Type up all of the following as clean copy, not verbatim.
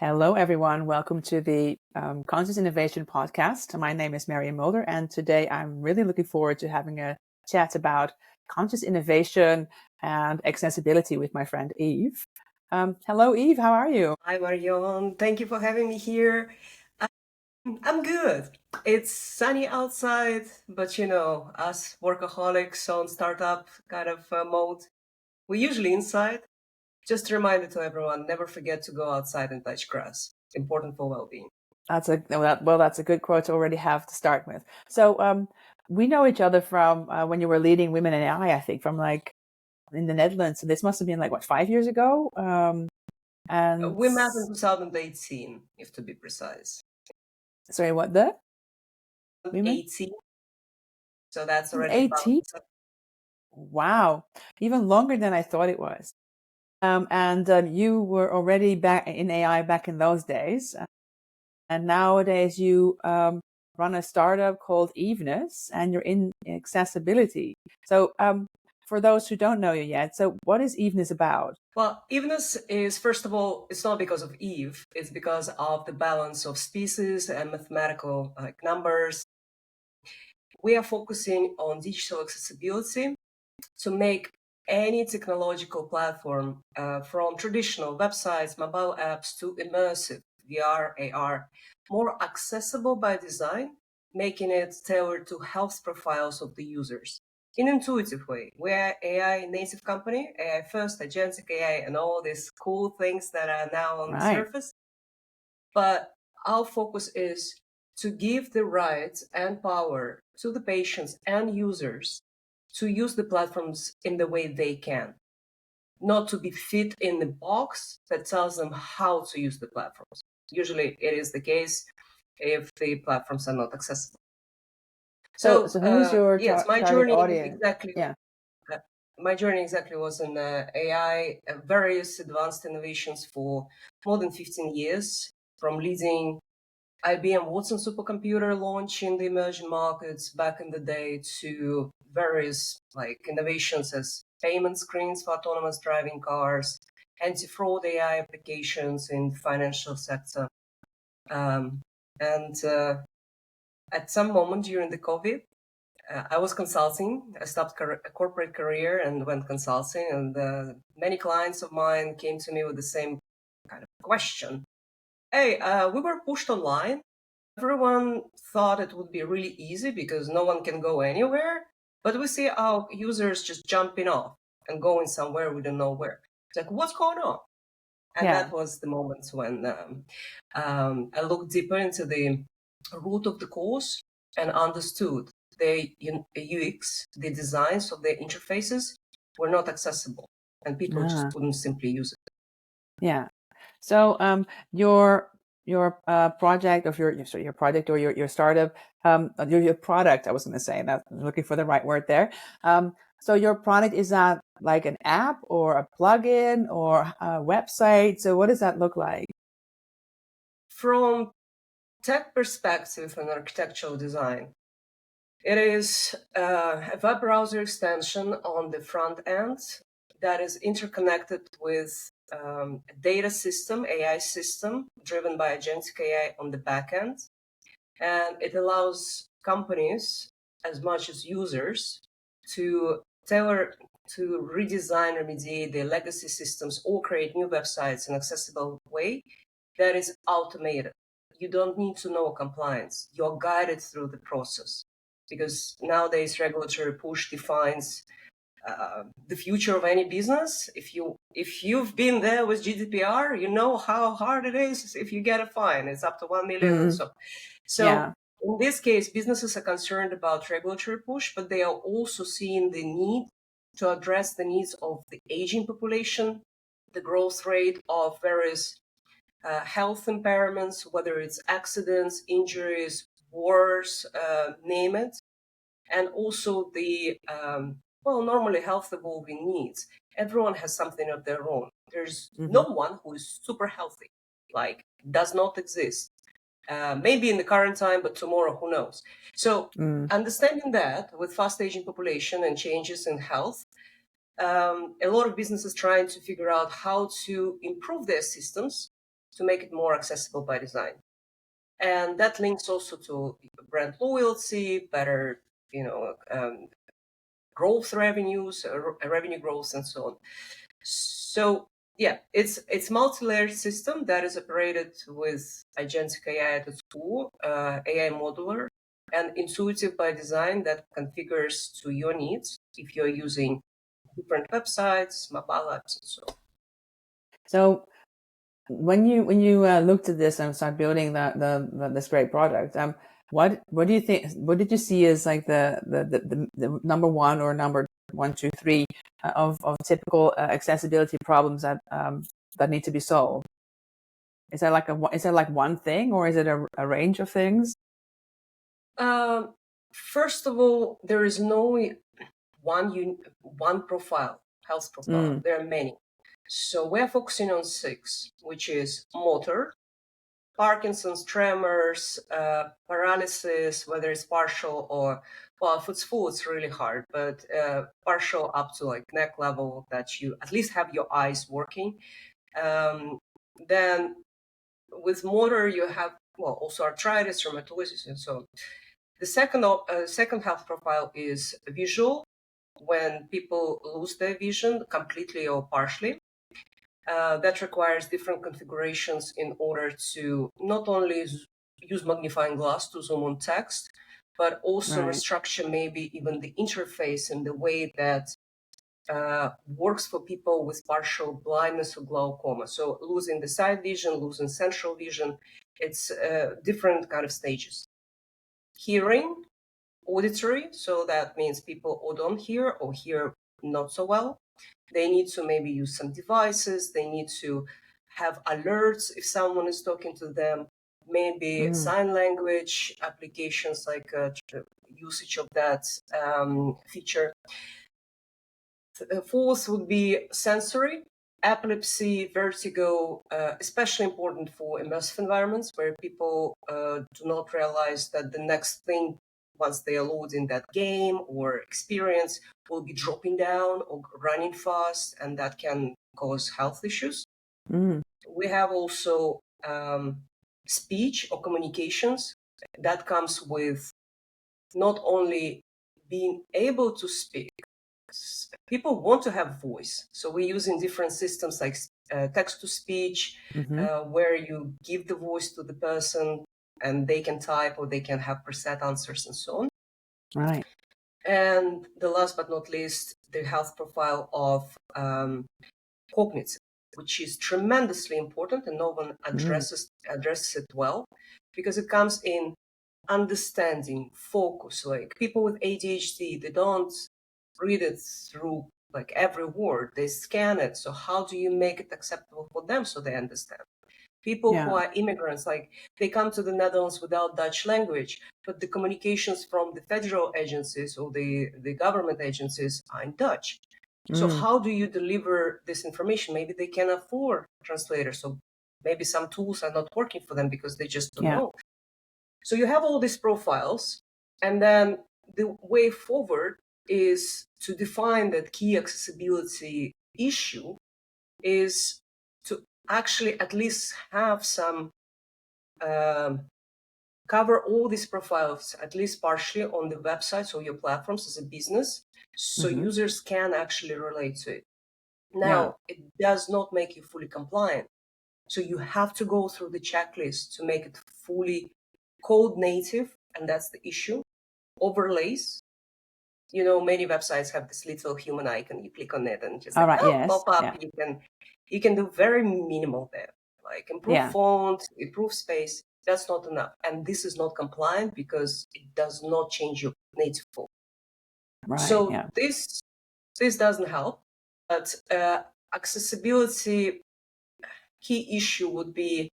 Hello, everyone. Welcome to the Conscious Innovation Podcast. My name is Marion Mulder, and today I'm really looking forward to having a chat about conscious innovation and accessibility with my friend Eve. Hello, Eve. How are you? Hi, Marion. Thank you for having me here. I'm good. It's sunny outside, but us workaholics on startup kind of mode, we're usually inside. Just a reminder to everyone, never forget to go outside and touch grass. Important for well-being. That's a good quote to already have to start with. So we know each other from when you were leading Women in AI, I think, from in the Netherlands. So this must have been 5 years ago. And We met in 2018, if to be precise. sorry, what the women? 18. So that's already 18? Wow, even longer than I thought it was. And you were already back in AI back in those days. And nowadays you run a startup called Evenness and you're in accessibility. So for those who don't know you yet, so what is Evenness about? Well, Evenness is, first of all, it's not because of Eve. It's because of the balance of species and mathematical numbers. We are focusing on digital accessibility to make any technological platform from traditional websites, mobile apps to immersive VR, AR, more accessible by design, making it tailored to health profiles of the users in an intuitive way. We're AI native company, AI first, agentic AI, and all these cool things that are now on the Right. surface. But our focus is to give the rights and power to the patients and users to use the platforms in the way they can, not to be fit in the box that tells them how to use the platforms. Usually it is the case if the platforms are not accessible. So who's your Yes, my target journey audience? exactly. Yeah. My journey exactly was in AI, various advanced innovations for more than 15 years, from leading IBM Watson supercomputer launch in the emerging markets back in the day to various innovations as payment screens for autonomous driving cars, anti-fraud AI applications in the financial sector. And at some moment during the COVID, I was consulting. I stopped a corporate career and went consulting. And many clients of mine came to me with the same kind of question. Hey, we were pushed online. Everyone thought it would be really easy because no one can go anywhere. But we see our users just jumping off and going somewhere we don't know where. It's like, what's going on? And Yeah. that was the moment when I looked deeper into the root of the cause and understood the UX, the designs of the interfaces were not accessible and people just couldn't simply use it. Yeah. So your project of your project or your startup, your product, I was going to say that, I'm looking for the right word there. So your product, is that like an app or a plugin or a website? So what does that look like? From tech perspective and architectural design, it is a web browser extension on the front end that is interconnected with a data system, AI system, driven by agentic AI on the back end. And it allows companies, as much as users, to tailor, to redesign, remediate their legacy systems or create new websites in an accessible way that is automated. You don't need to know compliance. You're guided through the process because nowadays regulatory push defines the future of any business. If you've been there with GDPR, you know how hard it is if you get a fine. It's up to 1 million and so. So in this case, businesses are concerned about regulatory push, but they are also seeing the need to address the needs of the aging population, the growth rate of various health impairments, whether it's accidents, injuries, wars, name it, and also the normally health evolving needs. Everyone has something of their own. There's no one who is super healthy, does not exist. Maybe in the current time, but tomorrow, who knows? So understanding that with fast aging population and changes in health, a lot of businesses trying to figure out how to improve their systems to make it more accessible by design. And that links also to brand loyalty, better, growth revenues, revenue growth, and so on. So yeah, it's multi-layered system that is operated with agentic AI at its core, AI modular, and intuitive by design that configures to your needs if you're using different websites, mobile apps, and so on. So when you looked at this and started building this great product, what do you think? What did you see as like the number one or number 1, 2, 3 of typical accessibility problems that that need to be solved? Is there like one thing, or is it a range of things? First of all, there is no one profile, health profile. There are many. So we're focusing on 6, which is motor, Parkinson's, tremors, paralysis, whether it's partial or, well, if it's full, it's really hard, but partial up to like neck level that you at least have your eyes working. Then with motor, you have, well, also arthritis, rheumatolosis, and so on. The second health profile is visual, when people lose their vision completely or partially. That requires different configurations in order to not only use magnifying glass to zoom on text, but also restructure maybe even the interface in the way that works for people with partial blindness or glaucoma. So losing the side vision, losing central vision, it's different kind of stages. Hearing, auditory, so that means people who don't hear or hear not so well. They need to maybe use some devices. They need to have alerts if someone is talking to them. Maybe sign language applications, like usage of that feature. Fourth would be sensory, epilepsy, vertigo, especially important for immersive environments where people do not realize that the next thing, once they are loading that game or experience, will be dropping down or running fast, and that can cause health issues. We have also speech or communications. That comes with not only being able to speak. People want to have voice, so we're using different systems like text-to-speech, where you give the voice to the person and they can type or they can have preset answers and so on. Right. And the last but not least, the health profile of cognitive, which is tremendously important, and no one addresses it well, because it comes in understanding, focus. Like people with ADHD, they don't read it through like every word, they scan it. So how do you make it acceptable for them so they understand? People who are immigrants, like they come to the Netherlands without Dutch language, but the communications from the federal agencies or the government agencies are in Dutch. So how do you deliver this information? Maybe they can afford translators, so maybe some tools are not working for them because they just don't know. So you have all these profiles, and then the way forward is to define that key accessibility issue is to actually at least have some cover all these profiles, at least partially, on the websites or your platforms as a business, so users can actually relate to it. Now, it does not make you fully compliant. So you have to go through the checklist to make it fully code native, and that's the issue. Overlays. You know, many websites have this little human icon. You click on it and just pop up. You can do very minimal there, like improve font, improve space. That's not enough, and this is not compliant because it does not change your native code. So this doesn't help. But accessibility key issue would be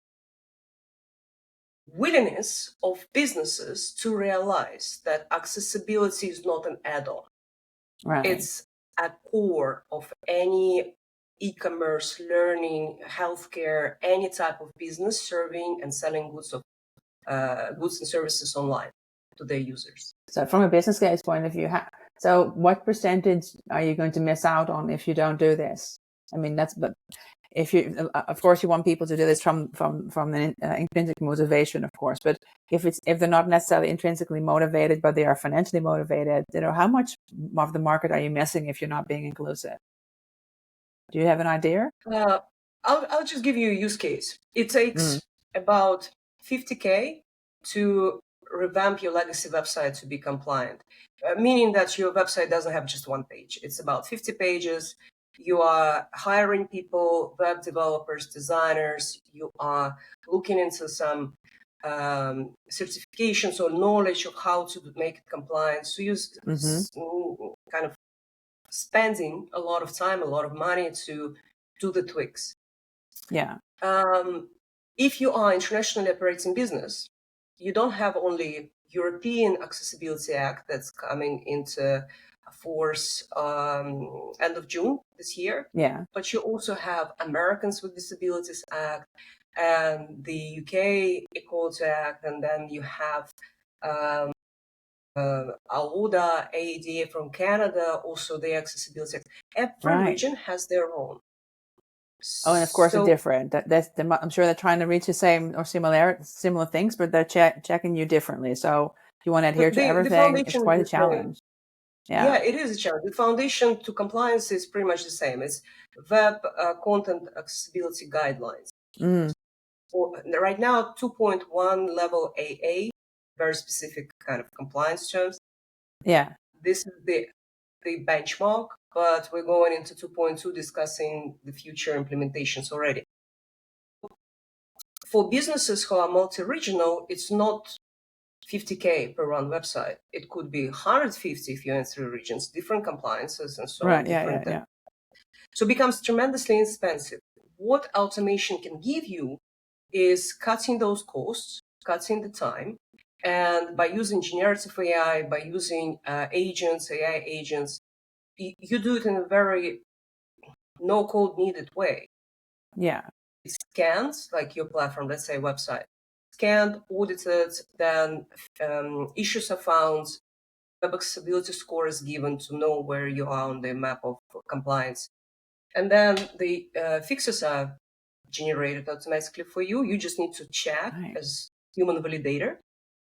willingness of businesses to realize that accessibility is not an add-on. It's a core of any e-commerce, learning, healthcare, any type of business serving and selling goods and services online to their users. So from a business case point of view, so what percentage are you going to miss out on if you don't do this? I mean, if you, of course, you want people to do this from an intrinsic motivation, of course. But if they're not necessarily intrinsically motivated, but they are financially motivated, how much of the market are you missing if you're not being inclusive? Do you have an idea? I'll just give you a use case. It takes about 50K to revamp your legacy website to be compliant, meaning that your website doesn't have just one page. It's about 50 pages. You are hiring people, web developers, designers. You are looking into some certifications or knowledge of how to make it compliant. So you kind of spending a lot of time, a lot of money to do the tweaks. Yeah. If you are internationally operating business, you don't have only European Accessibility Act that's coming into force end of June this year. Yeah. But you also have Americans with Disabilities Act and the UK Equality Act, and then you have AUDA, AEDA from Canada, also the Accessibility Act. Every region has their own. Oh, and of course, it's different. I'm sure they're trying to reach the same or similar things, but they're checking you differently. So if you want to adhere to everything, it's quite a challenge. Yeah, it is a challenge. The foundation to compliance is pretty much the same. It's Web Content Accessibility Guidelines. Right now, 2.1 level AA, very specific kind of compliance terms. Yeah. This is the benchmark, but we're going into 2.2 discussing the future implementations already. For businesses who are multi-regional, it's not 50K per one website. It could be 150 if you're in 3 regions, different compliances and so on. Yeah. So it becomes tremendously expensive. What automation can give you is cutting those costs, cutting the time, and by using generative AI, by using agents, AI agents, you do it in a very no code needed way. Yeah. It's scanned, like your platform, let's say website, scanned, audited, then issues are found, web accessibility score is given to know where you are on the map of compliance. And then the fixes are generated automatically for you. You just need to check as human validator.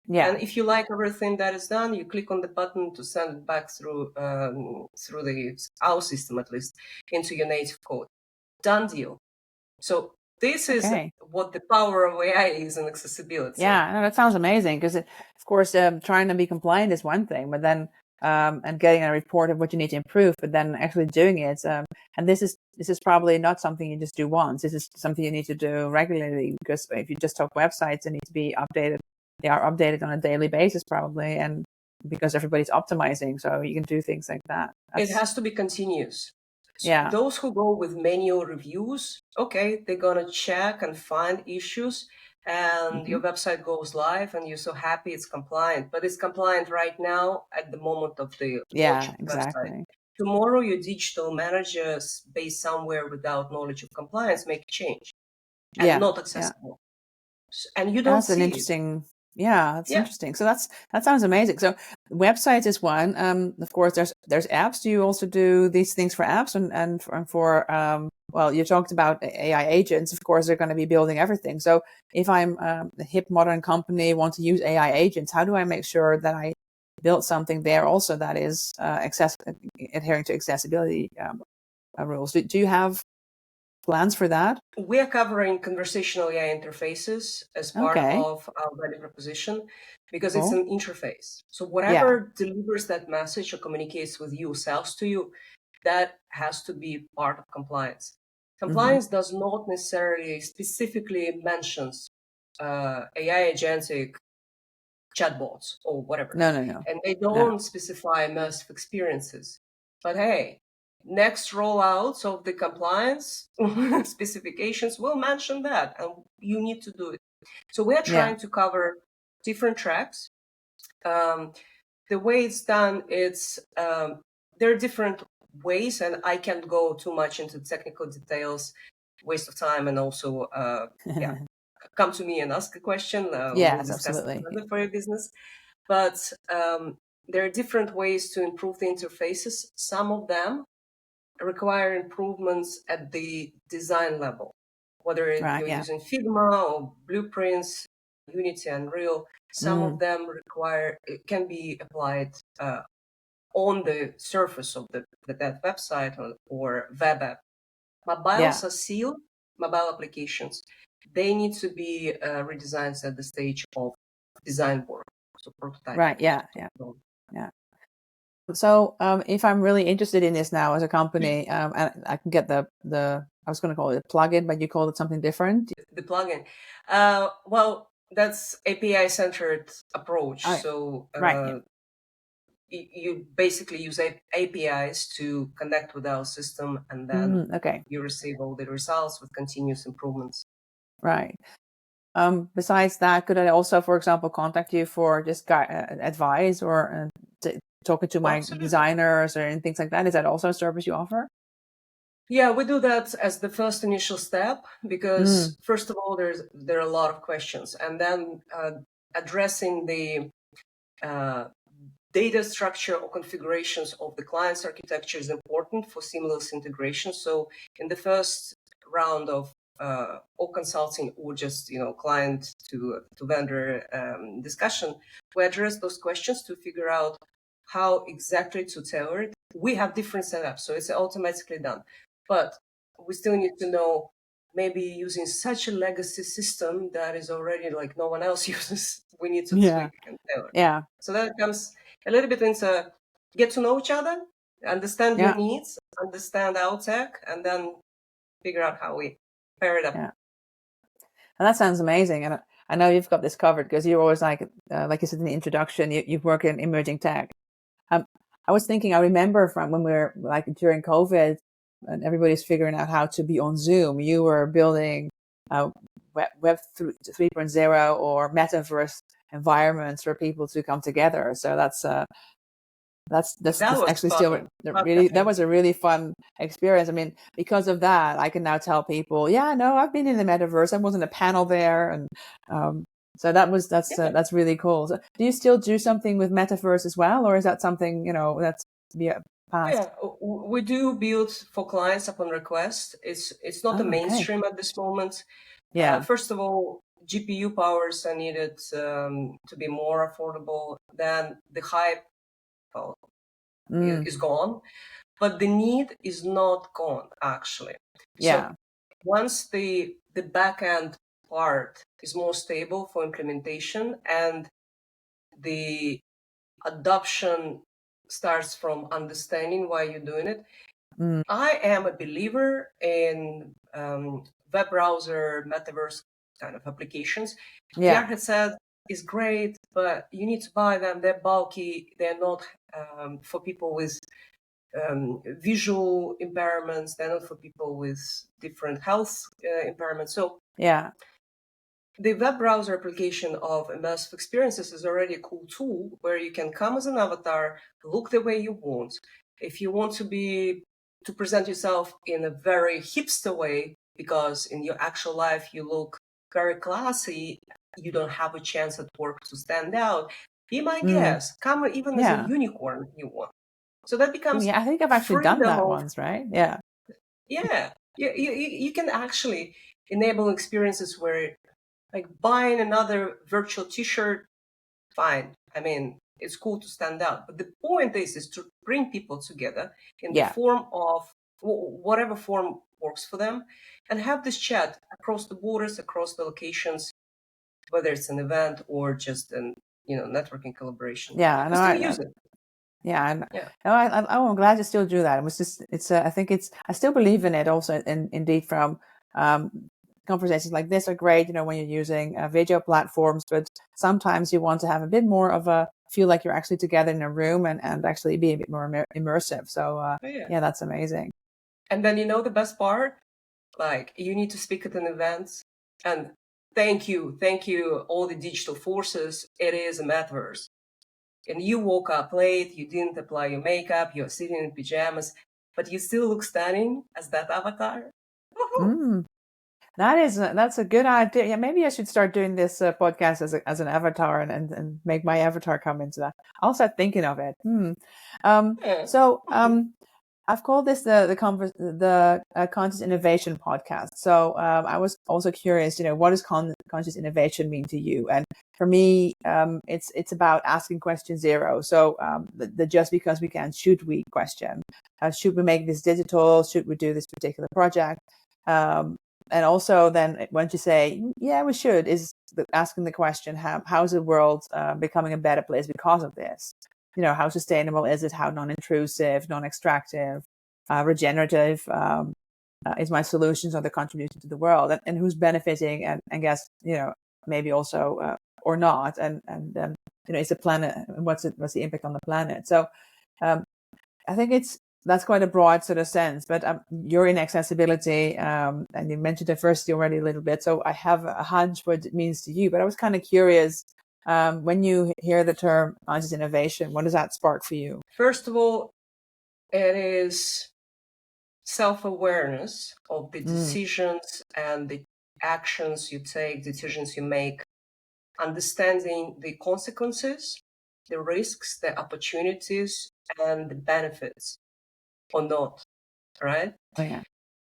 Yeah. And if you like everything that is done, you click on the button to send it back through our system, at least, into your native code. Done deal. So this is what the power of AI is in accessibility. Yeah, no, that sounds amazing because, of course, trying to be compliant is one thing, but then and getting a report of what you need to improve, but then actually doing it. And this is probably not something you just do once. This is something you need to do regularly because if you just talk websites, they need to be updated. They are updated on a daily basis probably, and because everybody's optimizing, so you can do things like that. It has to be continuous. Yeah. Those who go with manual reviews, okay, they're gonna check and find issues, and your website goes live, and you're so happy it's compliant. But it's compliant right now at the moment of the launch of the website. Tomorrow, your digital managers based somewhere without knowledge of compliance make a change and not accessible. And you don't that's see an interesting. Yeah, that's interesting. So that sounds amazing. So websites is one. Of course, there's apps. Do you also do these things for apps and for well, you talked about AI agents. Of course, they're going to be building everything. So if I'm a hip modern company, want to use AI agents, how do I make sure that I build something there also that is adhering to accessibility rules? Do you have plans for that? We are covering conversational AI interfaces as part of our value proposition because it's an interface. So whatever delivers that message or communicates with you, sells to you, that has to be part of compliance. Compliance does not necessarily specifically mentions AI agentic chatbots or whatever. No. And they don't specify immersive experiences. But hey, next rollouts of the compliance specifications will mention that, and you need to do it. So we're trying to cover different tracks. The way it's done, there are different ways, and I can't go too much into technical details, waste of time, and also, come to me and ask a question. We'll discuss it further for your business. But there are different ways to improve the interfaces. Some of them require improvements at the design level, whether Right. you're Yeah. using Figma or Blueprints, Unity, Unreal. Some of them it can be applied on the surface of that website or web app. Yeah. Mobiles are sealed, mobile applications. They need to be redesigned at the stage of design work, so prototyping. Right. Yeah. Yeah. Yeah. So, if I'm really interested in this now as a company, and I can get I was going to call it a plugin, but you called it something different. The plugin. Well, that's API centered approach. Oh, So right. Yeah. you basically use APIs to connect with our system, and then Okay. you receive all the results with continuous improvements. Right. Besides that, could I also, for example, contact you for just advice or talking to my Absolutely. designers or things like that? Is that also a service you offer? Yeah, we do that as the first initial step because first of all, there are a lot of questions, and then addressing the data structure or configurations of the client's architecture is important for seamless integration. So in the first round of or consulting or just client to vendor discussion, we address those questions to figure out how exactly to tailor it. We have different setups, so it's automatically done, but we still need to know, maybe using such a legacy system that is already like no one else uses, we need to Yeah. tweak and tailor. Yeah. So that comes a little bit into get to know each other, understand your Yeah. needs, understand our tech, and then figure out how we pair it up. Yeah. And that sounds amazing. And I know you've got this covered because you're always like you said in the introduction, you work in emerging tech. I was thinking, I remember from when we were like during COVID and everybody's figuring out how to be on Zoom, you were building Web 3.0 or metaverse environments for people to come together. So That that's was actually still fun. really, that was a really fun experience. I mean, because of that, I can now tell people, yeah, no, I've been in the metaverse. I was in a panel there. And, so that's really cool. So do you still do something with metaverse as well? Or is that something, that's past? Yeah, we do build for clients upon request. It's not the Oh, okay. mainstream at this moment. Yeah. First of all, GPU powers are needed to be more affordable. Then the hype, well, is gone, but the need is not gone actually. So Yeah. once the back end part is more stable for implementation and the adoption starts from understanding why you're doing it, I am a believer in web browser metaverse kind of applications. VR Yeah. headset is great, but you need to buy them. They're bulky. They're not for people with visual impairments. They're not for people with different health impairments. So Yeah. the web browser application of immersive experiences is already a cool tool where you can come as an avatar, look the way you want. If you want to present yourself in a very hipster way, because in your actual life you look very classy, you don't have a chance at work to stand out. Be my guest. Come even as a Yeah. unicorn if you want. So that becomes Yeah. I think I've actually done freedom that of, once, right? Yeah. yeah. You can actually enable experiences where, like, buying another virtual t-shirt, fine. I mean, it's cool to stand out. But the point is to bring people together in the Yeah. form of whatever form works for them and have this chat across the borders, across the locations, whether it's an event or just an networking collaboration. Yeah. We No, still use it. yeah, and Yeah. no, I'm glad you still do that. It was just, I think I still believe in it also, indeed from, conversations like this are great, when you're using video platforms, but sometimes you want to have a bit more of a feel like you're actually together in a room and actually be a bit more immersive. So, Yeah. yeah, that's amazing. And then the best part, like, you need to speak at an event and thank you, all the digital forces. It is a metaverse. And you woke up late, you didn't apply your makeup, you're sitting in pajamas, but you still look stunning as that avatar. Woohoo! Mm, that's a good idea. Yeah, maybe I should start doing this podcast as an avatar and make my avatar come into that. I'll start thinking of it. Yeah. So, I've called this the conscious innovation podcast. So I was also curious, what does conscious innovation mean to you? And for me, it's about asking question zero. So the just because we can, should we question? Should we make this digital? Should we do this particular project? And also then once you say, yeah, we should, is asking the question, how is the world becoming a better place because of this? How sustainable is it? How non-intrusive, non-extractive, regenerative is my solutions or the contribution to the world, and who's benefiting, and I guess, maybe also or not, and is the planet, what's the impact on the planet? So I think that's quite a broad sort of sense, but you're in accessibility, and you mentioned diversity already a little bit, so I have a hunch what it means to you, but I was kind of curious, when you hear the term conscious innovation, what does that spark for you? First of all, it is self-awareness of the decisions and the actions you take, decisions you make, understanding the consequences, the risks, the opportunities, and the benefits or not, right? Oh, yeah.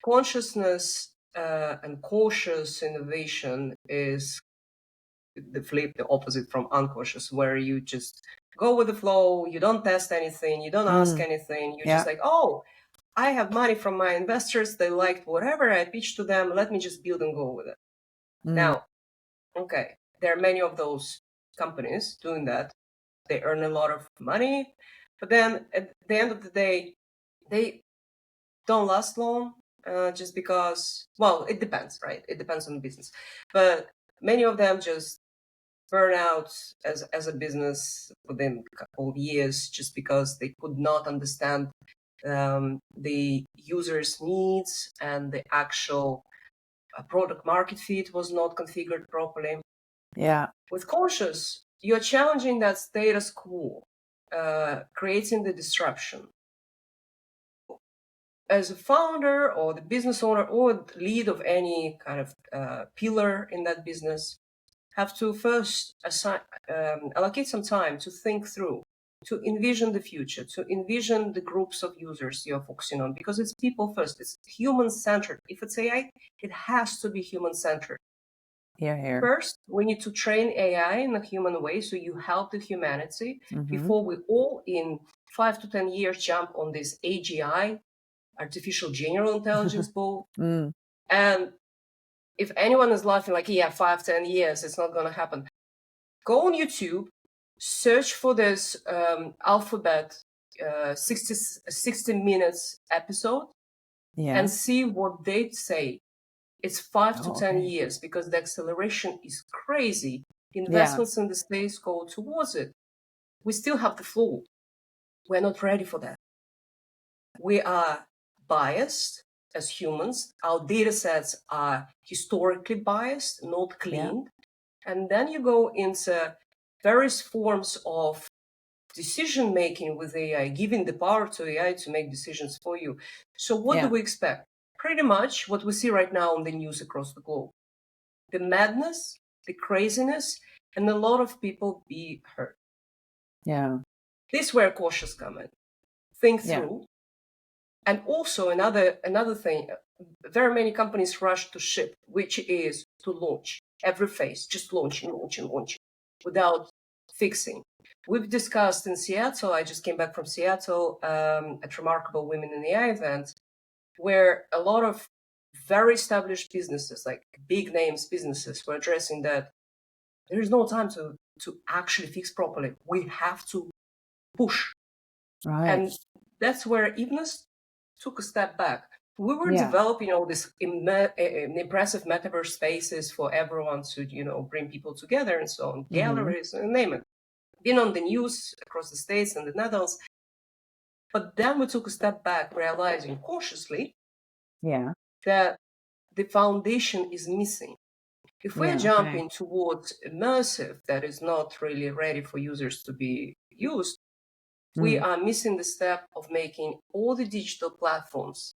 Consciousness and cautious innovation is the opposite from unconscious, where you just go with the flow, you don't test anything, you don't ask anything, you're just like, oh, I have money from my investors, they liked whatever I pitched to them, let me just build and go with it. Now, okay, there are many of those companies doing that. They earn a lot of money, but then at the end of the day, they don't last long, just because, well, it depends, right? It depends on the business. But many of them just burn out as a business within a couple of years, just because they could not understand the user's needs, and the actual product market fit was not configured properly. Yeah. With conscious, you're challenging that status quo, creating the disruption. As a founder or the business owner or lead of any kind of pillar in that business, have to first allocate some time to think through, to envision the future, to envision the groups of users you're focusing on, because it's people first, it's human-centered. If it's AI, it has to be human-centered. Here. First, we need to train AI in a human way, so you help the humanity before we all in 5 to 10 years jump on this AGI, artificial general intelligence ball. And if anyone is laughing like, yeah, 5, 10 years, it's not going to happen, go on YouTube, search for this Alphabet 60 minutes episode, and see what they say. It's 5 to 10 years, because the acceleration is crazy. Investments in the States go towards it. We still have the flu. We're not ready for that. We are biased as humans. Our data sets are historically biased, not cleaned. And then you go into various forms of decision making with AI, giving the power to AI to make decisions for you. So what do we expect? Pretty much what we see right now on the news across the globe. The madness, the craziness, and a lot of people be hurt. Yeah. This is where cautious come in. Think through. And also another thing, very many companies rush to ship, which is to launch every phase, just launching, without fixing. We've discussed in Seattle, I just came back from Seattle, at Remarkable Women in AI event, where a lot of very established businesses, like big names businesses, were addressing that there is no time to actually fix properly. We have to push. Right. And that's where Evenness took a step back. We were developing all these impressive metaverse spaces for everyone to, bring people together and so on, galleries, and name it. Been on the news across the States and the Netherlands. But then we took a step back, realizing cautiously that the foundation is missing. If we're jumping towards immersive that is not really ready for users to be used, we are missing the step of making all the digital platforms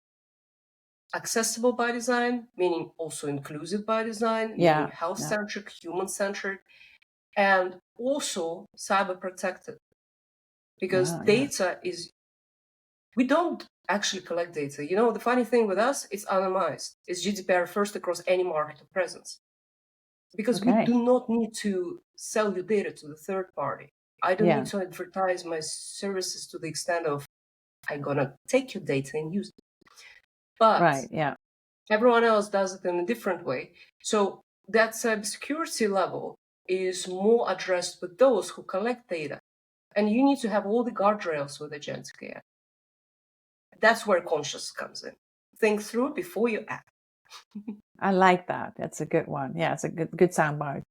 accessible by design, meaning also inclusive by design, meaning health-centric, human-centric, and also cyber-protected. Because data is we don't actually collect data. You know, the funny thing with us, it's anonymized. It's GDPR first across any market of presence. Because we Okay. do not need to sell your data to the third party. I don't need Yeah. to advertise my services to the extent of I'm gonna take your data and use it. But Right. Yeah. everyone else does it in a different way. So that cybersecurity level is more addressed with those who collect data. And you need to have all the guardrails with agentic AI. That's where conscious comes in. Think through before you act. I like that. That's a good one. Yeah, it's a good soundbite.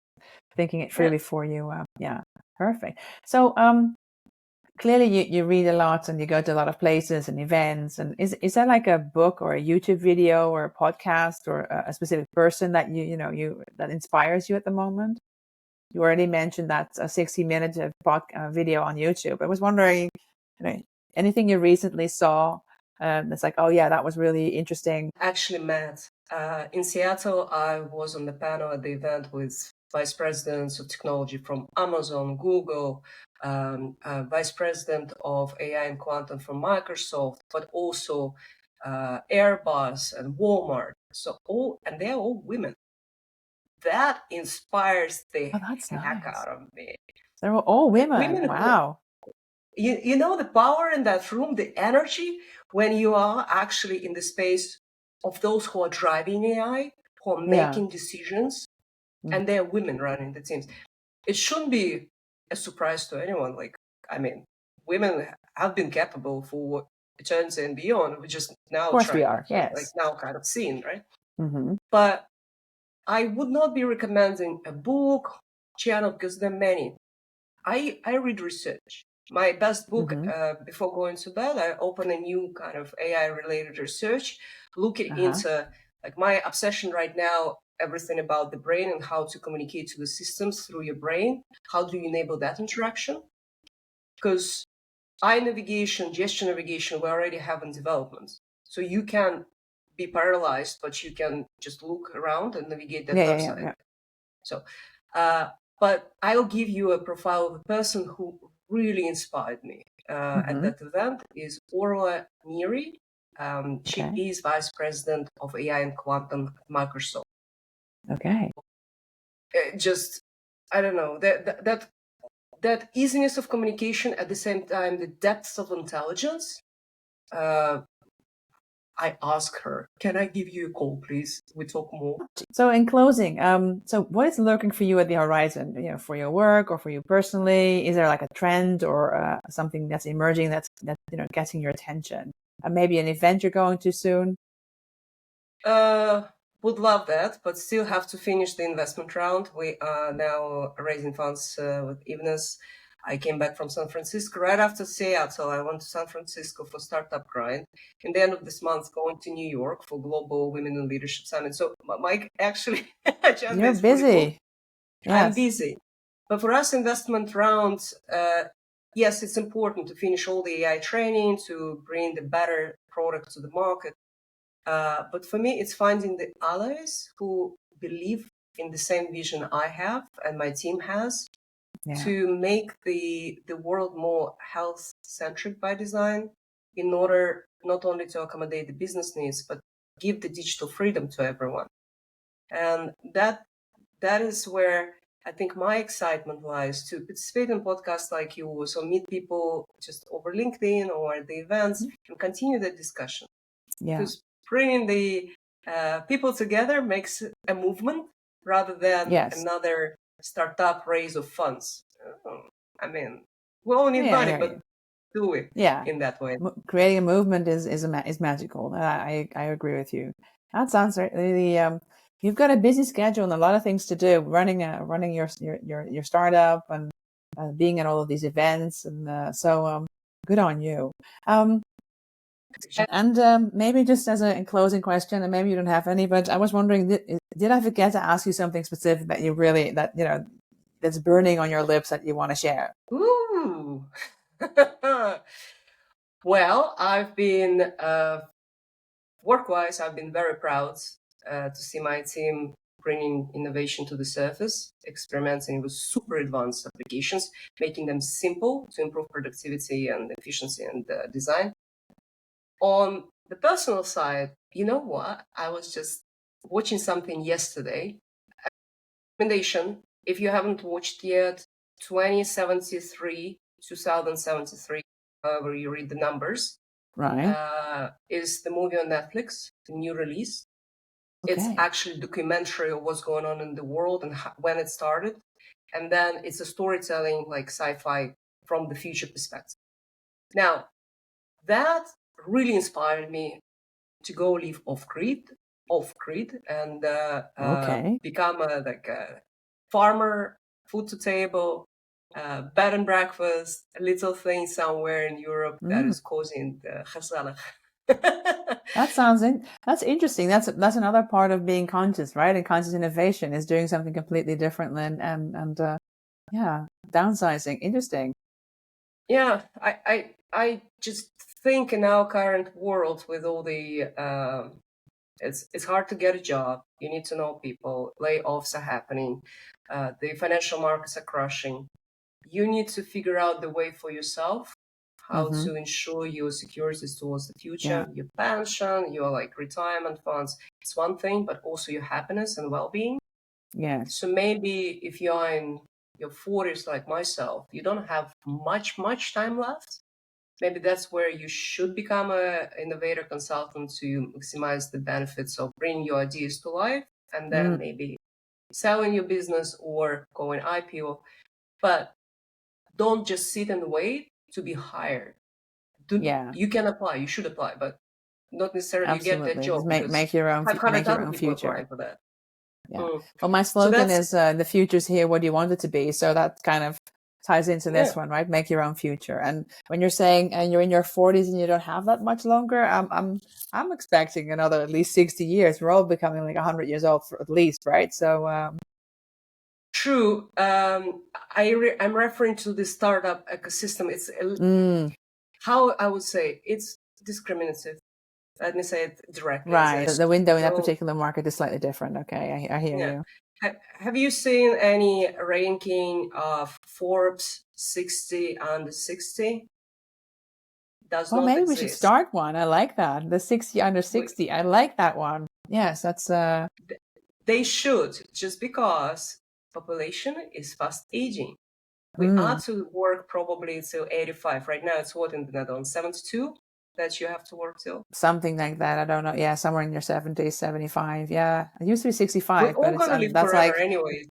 Thinking it through Yeah. before you. Yeah, perfect. So, clearly you read a lot and you go to a lot of places and events. And is that like a book or a YouTube video or a podcast or a specific person that you that inspires you at the moment? You already mentioned that a 60-minute video on YouTube. I was wondering, anything you recently saw that's like, oh yeah, that was really interesting. Actually met. In Seattle, I was on the panel at the event with vice presidents of technology from Amazon, Google, vice president of AI and quantum from Microsoft, but also Airbus and Walmart. And they're all women. That inspires the Oh, that's heck nice. out of me. They were all women. Women who, Wow. you know, the power in that room, the energy when you are actually in the space of those who are driving AI, who are Yeah. making decisions, Mm. and they're women running the teams. It shouldn't be a surprise to anyone. Like, I mean, women have been capable for eternity and beyond. We're just Of now course we trying, are. like Yes. now kind of seeing, right? Mm-hmm. But I would not be recommending a book, channel, because there are many. I read research. My best book Mm-hmm. before going to bed, I open a new kind of AI related research, looking Uh-huh. into like my obsession right now, everything about the brain and how to communicate to the systems through your brain. How do you enable that interaction? Because eye navigation, gesture navigation, we already have in development. So you can be paralyzed, but you can just look around and navigate that Yeah, yeah, yeah, website. yeah. So, but I'll give you a profile of a person who really inspired me at Mm-hmm. that event is Orla Neary. She Okay. is vice president of AI and quantum at Microsoft. Okay. Just, I don't know, that easiness of communication, at the same time, the depths of intelligence. I ask her, can I give you a call, please? We talk more. So in closing, so what is lurking for you at the horizon, for your work or for you personally? Is there like a trend or something that's emerging that's getting your attention? Maybe an event you're going to soon? Would love that, but still have to finish the investment round. We are now raising funds with Evenness. I came back from San Francisco right after Seattle. I went to San Francisco for Startup Grind. In the end of this month, going to New York for Global Women in Leadership Summit. So my actually agenda You're is fully booked. busy. I'm Yes. busy. But for us, investment rounds, yes, it's important to finish all the AI training, to bring the better product to the market. But for me, it's finding the allies who believe in the same vision I have and my team has Yeah. to make the world more health centric by design, in order not only to accommodate the business needs, but give the digital freedom to everyone. And that is where I think my excitement lies, to participate in podcasts like yours or meet people just over LinkedIn or the events and continue the discussion. Yeah. Because bringing the people together makes a movement rather than Yes. another startup raise of funds. I mean, we all need Yeah, I money, hear but you. do it Yeah. in that way. Creating a movement is magical. I agree with you. That sounds really. You've got a busy schedule and a lot of things to do. Running your startup and being at all of these events, and so good on you. Um, and maybe just as a closing question, and maybe you don't have any, but I was wondering, did I forget to ask you something specific that you really that's burning on your lips that you want to share? Ooh. Well, I've been work-wise, I've been very proud to see my team bringing innovation to the surface, experimenting with super advanced applications, making them simple to improve productivity and efficiency and design. On the personal side, you know what? I was just watching something yesterday. Recommendation, if you haven't watched yet, 2073, 2073, however you read the numbers, Right. is the movie on Netflix, the new release. It's Okay. actually a documentary of what's going on in the world and when it started. And then it's a storytelling, like sci-fi from the future perspective. Now, that really inspired me to go live off grid, and Okay. become a farmer, food to table, bed and breakfast, a little thing somewhere in Europe that Mm. is causing the gezellig. That's interesting. That's another part of being conscious, right? And conscious innovation is doing something completely different and yeah, downsizing. Interesting. Yeah, I just think in our current world with all the it's hard to get a job. You need to know people. Layoffs are happening. The financial markets are crashing. You need to figure out the way for yourself how Mm-hmm. to ensure your securities towards the Yeah. future, your pension, your like retirement funds. It's one thing, but also your happiness and well-being. Yes. So maybe if you're in your 40s like myself, you don't have much time left. Maybe that's where you should become a innovator consultant to maximize the benefits of bringing your ideas to life, and then Mm. maybe selling your business or going IPO. But don't just sit and wait to be hired. Yeah. You can apply, you should apply, but not necessarily you get that Absolutely. Just job make because make your own 500 make your other own people future. applying for that. Yeah. Mm. Well, my So slogan that's, is the future's here. What do you want it to be? So that kind of ties into yeah, this one, right? Make your own future. And when you're saying and you're in your 40s and you don't have that much longer, I'm expecting another at least 60 years. We're all becoming like 100 years old for, at least, right? So true. I'm referring to the startup ecosystem. It's mm, how I would say it's discriminative. Let me say it directly as it right. is. The window in that So, particular market is slightly different. Okay, I hear yeah. you. Have you seen any ranking of Forbes 60 under 60? Does Well, not maybe we should exist. start one. I like that. The 60 under We, 60. I like that one. Yes, that's they should, just because population is fast aging. We are mm, to work probably till 85. Right now, it's what in the Netherlands? 72 that you have to work till. something like that. I don't know. Yeah, somewhere in your 70s, 75. Yeah. It used to be We're 65, all but it's gonna live that's forever like anyway.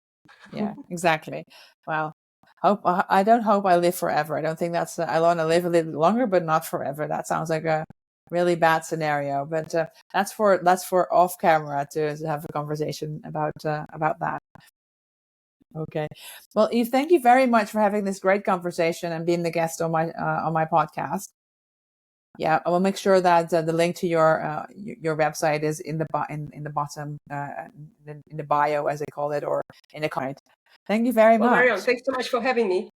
yeah, exactly. Well, I don't hope I live forever. I don't think that's I want to live a little longer, but not forever. That sounds like a really bad scenario. But that's for off camera to have a conversation about that. Okay. Well, Eve, thank you very much for having this great conversation and being the guest on my podcast. Yeah, I will make sure that the link to your website is in the in the bottom in the bio, as they call it, or in the comment. Thank you very Well, Marion, much. thanks so much for having me.